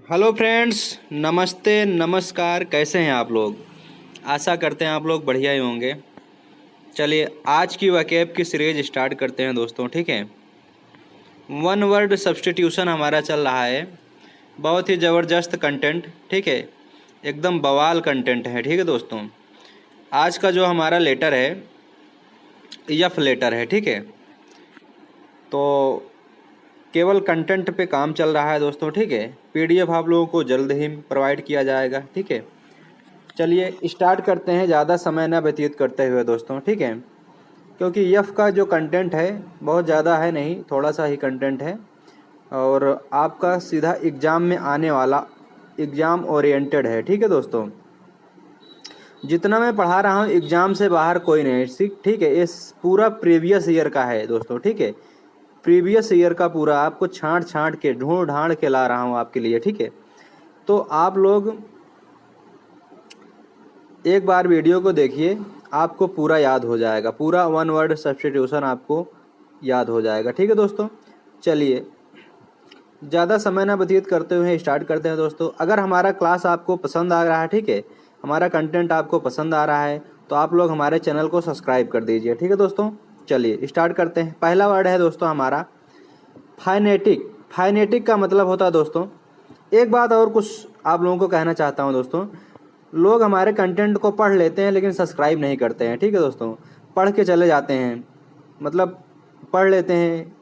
Hello friends, नमस्ते नमस्कार। कैसे हैं आप लोग? आशा करते हैं आप लोग बढ़िया ही होंगे। चलिए आज की वकैब की सीरीज स्टार्ट करते हैं दोस्तों। ठीक है, वन वर्ड सब्स्टिट्यूशन हमारा चल रहा है। बहुत ही ज़बरदस्त कंटेंट, ठीक है, एकदम बवाल कंटेंट है। ठीक है दोस्तों, आज का जो हमारा लेटर है यफ लेटर है। ठीक है, तो केवल कंटेंट पे काम चल रहा है दोस्तों। ठीक है, पीडीएफ आप लोगों को जल्द ही प्रोवाइड किया जाएगा। ठीक है, चलिए स्टार्ट करते हैं ज़्यादा समय न व्यतीत करते हुए दोस्तों। ठीक है, क्योंकि यफ का जो कंटेंट है बहुत ज़्यादा है नहीं, थोड़ा सा ही कंटेंट है और आपका सीधा एग्ज़ाम में आने वाला एग्ज़ाम ओरिएंटेड है। ठीक है दोस्तों, जितना मैं पढ़ा रहा हूँ एग्ज़ाम से बाहर कोई नहीं। ठीक है, इस पूरा प्रीवियस ईयर का है दोस्तों। ठीक है, प्रीवियस ईयर का पूरा आपको छांट छांट के ढूंढ ढांड के ला रहा हूँ आपके लिए। ठीक है, तो आप लोग एक बार वीडियो को देखिए, आपको पूरा याद हो जाएगा, पूरा वन वर्ड सब्स्टिट्यूशन आपको याद हो जाएगा। ठीक है दोस्तों, चलिए ज़्यादा समय ना व्यतीत करते हुए स्टार्ट करते हैं दोस्तों। अगर हमारा क्लास आपको पसंद आ रहा है, ठीक है, हमारा कंटेंट आपको पसंद आ रहा है, तो आप लोग हमारे चैनल को सब्सक्राइब कर दीजिए। ठीक है दोस्तों, चलिए स्टार्ट करते हैं। पहला वर्ड है दोस्तों हमारा फाइनेटिक। फाइनेटिक का मतलब होता है दोस्तों, एक बात और कुछ आप लोगों को कहना चाहता हूँ दोस्तों, लोग हमारे कंटेंट को पढ़ लेते हैं लेकिन सब्सक्राइब नहीं करते हैं। ठीक है दोस्तों, पढ़ के चले जाते हैं, मतलब पढ़ लेते हैं,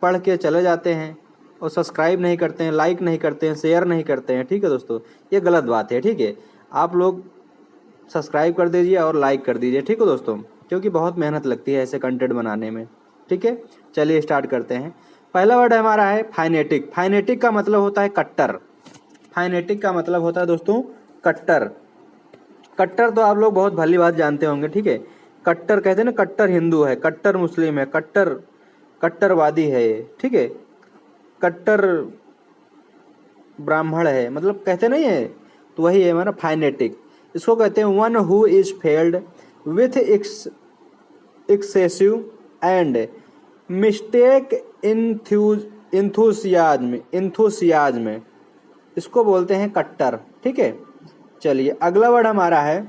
पढ़ के चले जाते हैं और सब्सक्राइब नहीं करते हैं, लाइक नहीं करते हैं, शेयर नहीं करते हैं। ठीक है दोस्तों, ये गलत बात है। ठीक है, आप लोग सब्सक्राइब कर दीजिए और लाइक कर दीजिए। ठीक है दोस्तों, क्योंकि बहुत मेहनत लगती है ऐसे कंटेंट बनाने में। ठीक है, चलिए स्टार्ट करते हैं। पहला वर्ड हमारा है फाइनेटिक। फाइनेटिक का मतलब होता है कट्टर। फाइनेटिक का मतलब होता है दोस्तों कट्टर। कट्टर तो आप लोग बहुत भली बात जानते होंगे। ठीक है, कट्टर कहते हैं ना, कट्टर हिंदू है, कट्टर मुस्लिम है, कट्टरवादी है। ठीक है, कट्टर ब्राह्मण है, मतलब कहते नहीं है, तो वही है हमारा फाइनेटिक। इसको कहते हैं one who is failed with excessive and mistake enthusiasm, इसको बोलते हैं कट्टर। ठीक है, चलिए अगला वर्ड हमारा है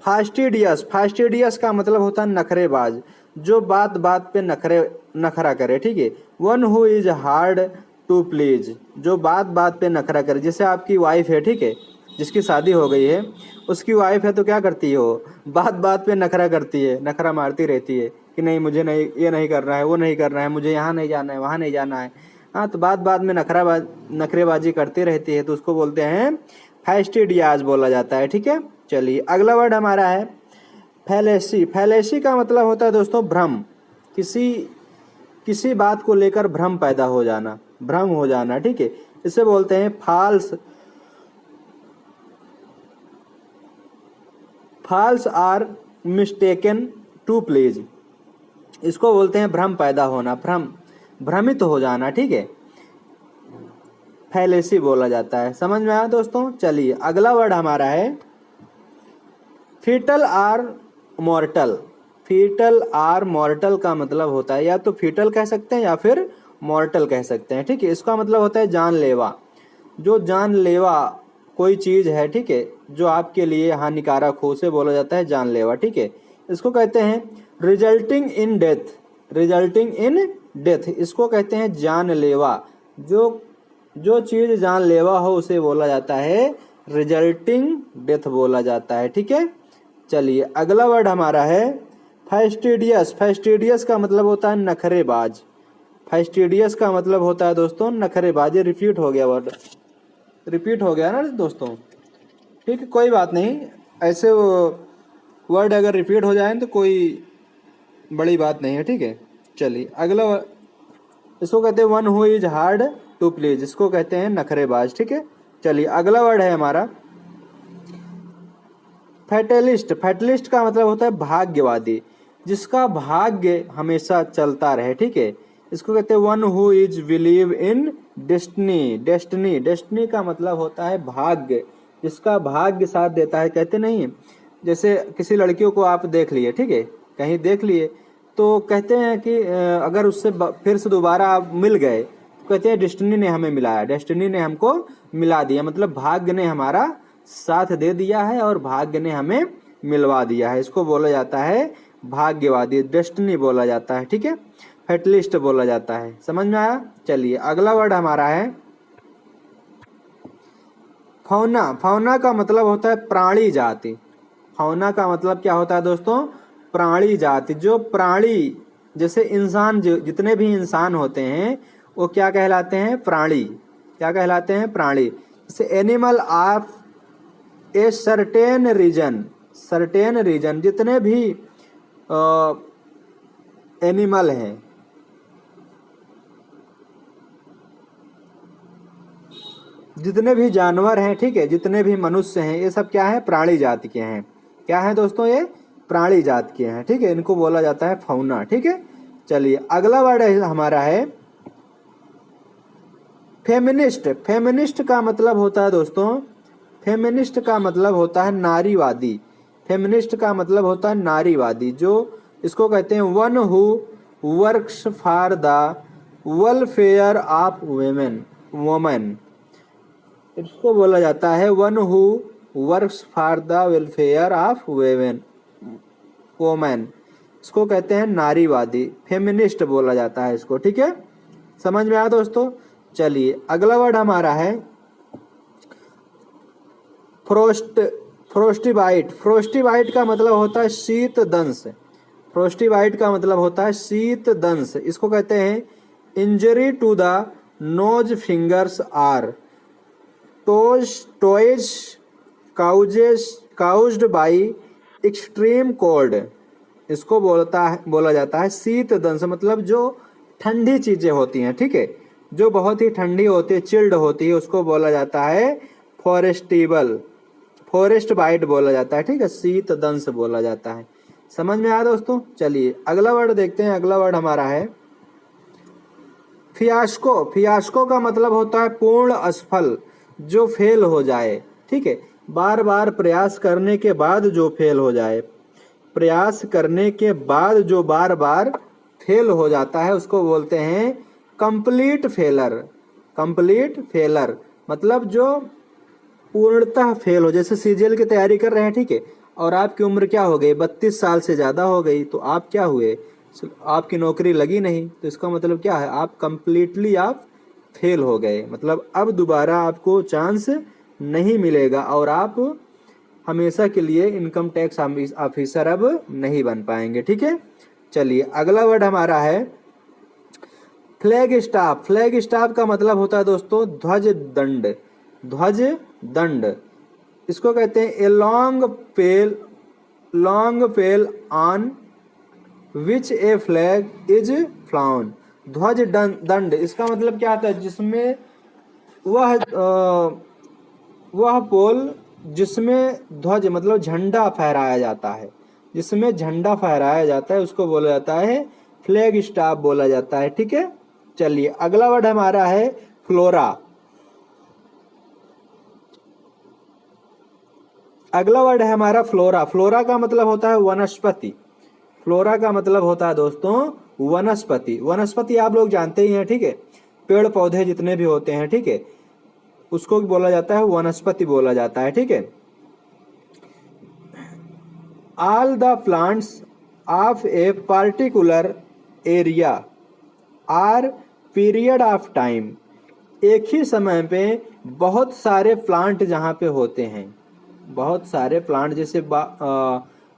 फास्टिडियस। फास्टिडियस का मतलब होता है नखरेबाज, जो बात बात पे नखरा करे। ठीक है, one who is hard to please, जो बात बात पे नखरा करे। जैसे आपकी वाइफ है, ठीक है, जिसकी शादी हो गई है, उसकी वाइफ है तो क्या करती है, वो बात बात पे नखरा करती है, नखरा मारती रहती है कि नहीं मुझे नहीं, ये नहीं करना है, वो नहीं करना है, मुझे यहाँ नहीं जाना है, वहाँ नहीं जाना है। हाँ, तो बात बात में नखरेबाजी करती रहती है, तो उसको बोलते हैं फास्टिडियस बोला जाता है। ठीक है, चलिए अगला वर्ड हमारा है फैलेसी। फैलेसी का मतलब होता है दोस्तों भ्रम, किसी बात को लेकर भ्रम पैदा हो जाना, भ्रम हो जाना। ठीक है, इसे बोलते हैं false are mistaken to please, इसको बोलते हैं भ्रम पैदा होना, भ्रमित हो जाना। ठीक है, फैलेसी बोला जाता है। समझ में आया दोस्तों? चलिए अगला वर्ड हमारा है fetal or mortal. Fetal or mortal का मतलब होता है, या तो फीटल कह सकते हैं या फिर मॉर्टल कह सकते हैं। ठीक है, इसका मतलब होता है जानलेवा, जो जानलेवा कोई चीज़ है, ठीक है, जो आपके लिए हानिकारक हो, उसे बोला जाता है जानलेवा। ठीक है, इसको कहते हैं resulting in death. Resulting in death, इसको कहते हैं जानलेवा। जो चीज़ जानलेवा हो उसे बोला जाता है रिजल्टिंग डेथ बोला जाता है। ठीक है, चलिए अगला वर्ड हमारा है फैस्टिडियस। फैस्टिडियस का मतलब होता है नखरेबाज। फैस्टिडियस का मतलब होता है दोस्तों नखरेबाज। ये रिपीट हो गया, वर्ड रिपीट हो गया ना दोस्तों। ठीक है, कोई बात नहीं, ऐसे वर्ड अगर रिपीट हो जाए तो कोई बड़ी बात नहीं है। ठीक है, चलिए अगला, इसको कहते हैं one who is hard to please, इसको कहते हैं नखरेबाज। ठीक है, चलिए अगला वर्ड है हमारा फैटलिस्ट। फैटलिस्ट का मतलब होता है भाग्यवादी, जिसका भाग्य हमेशा चलता रहे। ठीक है, इसको कहते हैं one who is believe in destiny. Destiny का मतलब होता है भाग्य, जिसका भाग्य साथ देता है। कहते नहीं, जैसे किसी लड़कियों को आप देख लिए, ठीक है, कहीं देख लिए, तो कहते हैं कि अगर उससे फिर से दोबारा आप मिल गए, तो कहते हैं डेस्टिनी ने हमें मिलाया, डेस्टिनी ने हमको मिला दिया, मतलब भाग्य ने हमारा साथ दे दिया है और भाग्य ने हमें मिलवा दिया है। इसको बोला जाता है भाग्यवादी, डेस्टिनी बोला जाता है, ठीक है, फैटलिस्ट बोला जाता है। समझ में आया? चलिए अगला वर्ड हमारा है फौना। फौना का मतलब होता है प्राणी जाति। फौना का मतलब क्या होता है दोस्तों? प्राणी जाति। जो प्राणी, जैसे इंसान, जितने भी इंसान होते हैं वो क्या कहलाते हैं? प्राणी। क्या कहलाते हैं? प्राणी। जैसे animal of a certain region, certain region, जितने भी एनिमल हैं, जितने भी जानवर हैं, ठीक है, जितने भी मनुष्य हैं, ये सब क्या है? प्राणी जाति के हैं। क्या है दोस्तों? ये प्राणी जाति के हैं, ठीक है, इनको बोला जाता है फौना, ठीक है। चलिए अगला वर्ड हमारा है फेमिनिस्ट। फेमिनिस्ट का मतलब होता है दोस्तों, फेमिनिस्ट का मतलब होता है नारीवादी। फेमिनिस्ट का मतलब होता है नारीवादी। जो इसको कहते हैं one who works for the welfare of women, women. इसको बोला जाता है one who works for the welfare of women, women. इसको कहते हैं नारीवादी, फेमिनिस्ट बोला जाता है इसको, ठीक है। समझ में आया दोस्तों? चलिए अगला वर्ड हमारा है फ्रोस्टीबाइट। फ्रोस्टीबाइट का मतलब होता है शीत दंश। फ्रोस्टीबाइट का मतलब होता है शीत दंश। इसको कहते हैं injury to the nose fingers or toes caused by extreme cold. इसको बोला जाता है शीत दंश, मतलब जो ठंडी चीजें होती हैं, ठीक है, जो बहुत ही ठंडी होती है, चिल्ड होती है, उसको बोला जाता है फॉरेस्ट बाइट बोला जाता है, ठीक है, शीत दंश बोला जाता है। समझ में आया दोस्तों? चलिए अगला वर्ड देखते हैं। अगला वर्ड हमारा है फियास्को। फियास्को का मतलब होता है पूर्ण असफल, जो फेल हो जाए, ठीक है, बार बार प्रयास करने के बाद जो फेल हो जाए, प्रयास करने के बाद जो बार बार फेल हो जाता है, उसको बोलते हैं कंप्लीट फेलर। कंप्लीट फेलर मतलब जो पूर्णतः फेल हो। जैसे सीजीएल की तैयारी कर रहे हैं, ठीक है, और आपकी उम्र क्या हो गई? 32 साल से ज़्यादा हो गई, तो आप क्या हुए? आपकी नौकरी लगी नहीं, तो इसका मतलब क्या है? आप कंप्लीटली आप फेल हो गए, मतलब अब दोबारा आपको चांस नहीं मिलेगा और आप हमेशा के लिए इनकम टैक्स ऑफिसर अब नहीं बन पाएंगे, ठीक है। चलिए अगला वर्ड हमारा है फ्लैग स्टाफ। फ्लैग स्टाफ का मतलब होता है दोस्तों ध्वज दंड। ध्वज दंड इसको कहते हैं a long pole on which a flag is flown. ध्वज दंड इसका मतलब क्या होता है? जिसमें वह पोल जिसमें ध्वज मतलब झंडा फहराया जाता है, जिसमें झंडा फहराया जाता है, उसको बोला जाता है फ्लैग स्टाफ बोला जाता है, ठीक है। चलिए अगला वर्ड हमारा है फ्लोरा। अगला वर्ड है हमारा फ्लोरा। फ्लोरा का मतलब होता है वनस्पति। फ्लोरा का मतलब होता है दोस्तों वनस्पति। वनस्पति आप लोग जानते ही हैं, ठीक है, पेड़ पौधे जितने भी होते हैं, ठीक है, उसको बोला जाता है वनस्पति बोला जाता है, ठीक है। All the plants of a particular area or period of time. एक ही समय पे बहुत सारे प्लांट जहाँ पे होते हैं, बहुत सारे प्लांट, जैसे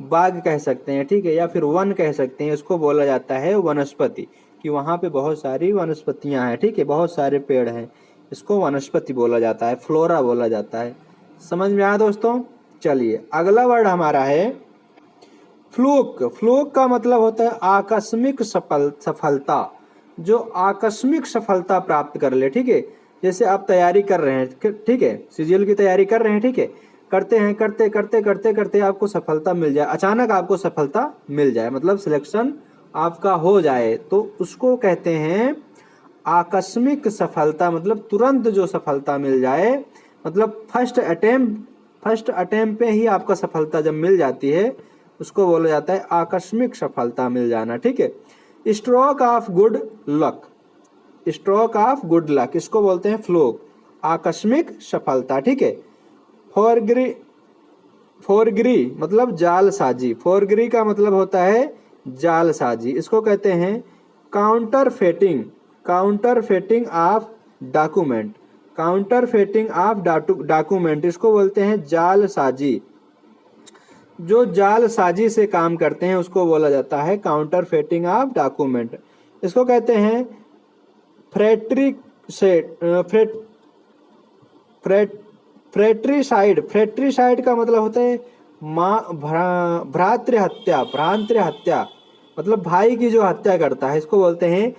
बाग कह सकते हैं, ठीक है, या फिर वन कह सकते हैं, इसको बोला जाता है वनस्पति, कि वहाँ पे बहुत सारी वनस्पतियाँ हैं, ठीक है, बहुत सारे पेड़ हैं, इसको वनस्पति बोला जाता है, फ्लोरा बोला जाता है। समझ में आया दोस्तों? चलिए अगला वर्ड हमारा है फ्लूक। फ्लूक का मतलब होता है आकस्मिक सफलता, जो आकस्मिक सफलता प्राप्त कर ले, ठीक है। जैसे आप तैयारी कर रहे हैं, ठीक है, सीजीएल की तैयारी कर रहे हैं, ठीक है, करते हैं, करते करते करते करते आपको सफलता मिल जाए, अचानक आपको सफलता मिल जाए, मतलब सिलेक्शन आपका हो जाए, तो उसको कहते हैं आकस्मिक सफलता। मतलब तुरंत जो सफलता मिल जाए, मतलब फर्स्ट अटेम्प्ट पे ही आपका सफलता जब मिल जाती है, उसको बोला जाता है आकस्मिक सफलता मिल जाना, ठीक है। Stroke of good luck. Stroke of good luck, इसको बोलते हैं फ्लूक, आकस्मिक सफलता। ठीक है। फोरग्री मतलब जालसाजी, फोरग्री का मतलब होता है जालसाजी। इसको कहते हैं काउंटरफेटिंग, काउंटरफेटिंग ऑफ डॉक्यूमेंट, काउंटरफेटिंग ऑफ डॉक्यूमेंट, इसको बोलते हैं जालसाजी। जो जालसाजी से काम करते हैं उसको बोला जाता है काउंटरफेटिंग ऑफ डॉक्यूमेंट। इसको कहते हैं फ्रेट्रिसाइड, फ्रेट्रिसाइड का मतलब होता है भ्रातृ हत्या, भ्रातृ हत्या मतलब भाई की जो हत्या करता है, इसको बोलते हैं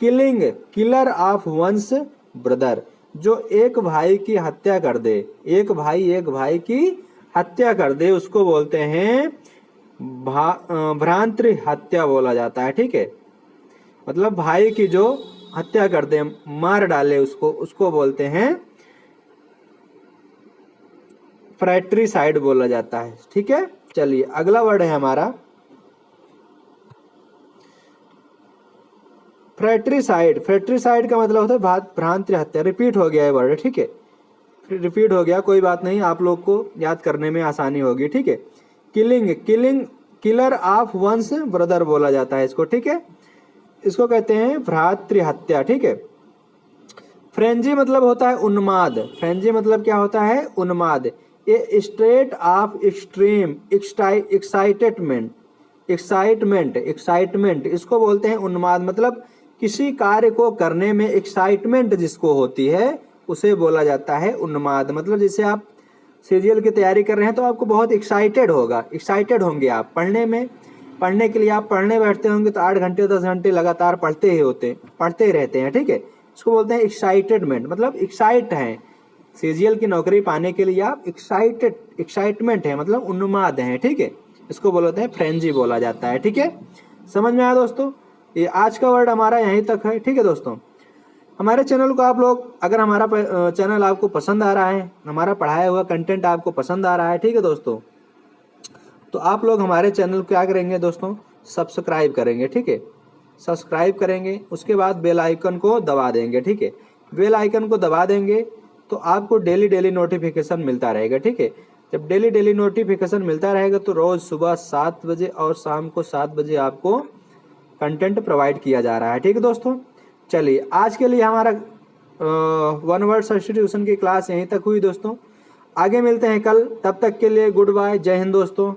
killing, killer of one's brother, जो एक भाई की हत्या कर दे, एक भाई की हत्या कर दे, उसको बोलते हैं भ्रातृ हत्या बोला जाता है। ठीक है। मतलब भाई की जो हत्या कर दे, मार डाले उसको, उसको बोलते हैं फ्रैट्रिसाइड बोला जाता है। ठीक है। चलिए अगला वर्ड है हमारा फ्रैट्रिसाइड। फ्रैट्रिसाइड का मतलब होता है भ्रातृ हत्या। रिपीट हो गया है वर्ड। ठीक है, रिपीट हो गया, कोई बात नहीं, आप लोग को याद करने में आसानी होगी। ठीक है। Killing, killing killer of one's brother बोला जाता है इसको। ठीक है। इसको कहते हैं भ्रातृ हत्या। ठीक है। फ्रेंजी मतलब होता है उन्माद, फ्रेंजी मतलब क्या होता है? उन्माद। A state of extreme excitement, excitement, excitement, इसको बोलते हैं उन्माद। मतलब किसी कार्य को करने में एक्साइटमेंट जिसको होती है उसे बोला जाता है उन्माद। मतलब जैसे आप सीरियल की तैयारी कर रहे हैं तो आपको बहुत एक्साइटेड होगा, एक्साइटेड होंगे आप पढ़ने में, पढ़ने के लिए आप पढ़ने बैठते होंगे तो 8 घंटे 10 घंटे लगातार पढ़ते ही रहते हैं। ठीक है। इसको बोलते हैं एक्साइटेडमेंट, मतलब एक्साइट हैं, सीजीएल की नौकरी पाने के लिए आप एक्साइटमेंट है, मतलब उन्माद हैं। ठीक है। इसको बोलते हैं फ्रेंजी बोला जाता है। ठीक है। समझ में आया दोस्तों? ये आज का वर्ड हमारा यहीं तक है। ठीक है दोस्तों, हमारे चैनल को आप लोग, अगर हमारा चैनल आपको पसंद आ रहा है, हमारा पढ़ाया हुआ कंटेंट आपको पसंद आ रहा है, ठीक है दोस्तों, तो आप लोग हमारे चैनल को क्या करेंगे दोस्तों? सब्सक्राइब करेंगे। ठीक है। सब्सक्राइब करेंगे, उसके बाद बेल आइकन को दबा देंगे। ठीक है। बेल आइकन को दबा देंगे तो आपको डेली नोटिफिकेशन मिलता रहेगा। ठीक है। जब डेली नोटिफिकेशन मिलता रहेगा तो रोज़ सुबह 7 बजे और शाम को 7 बजे आपको कंटेंट प्रोवाइड किया जा रहा है। ठीक है दोस्तों, चलिए आज के लिए हमारा वन वर्ड सब्स्टिट्यूशन की क्लास यहीं तक हुई दोस्तों। आगे मिलते हैं कल, तब तक के लिए गुड बाय, जय हिंद दोस्तों।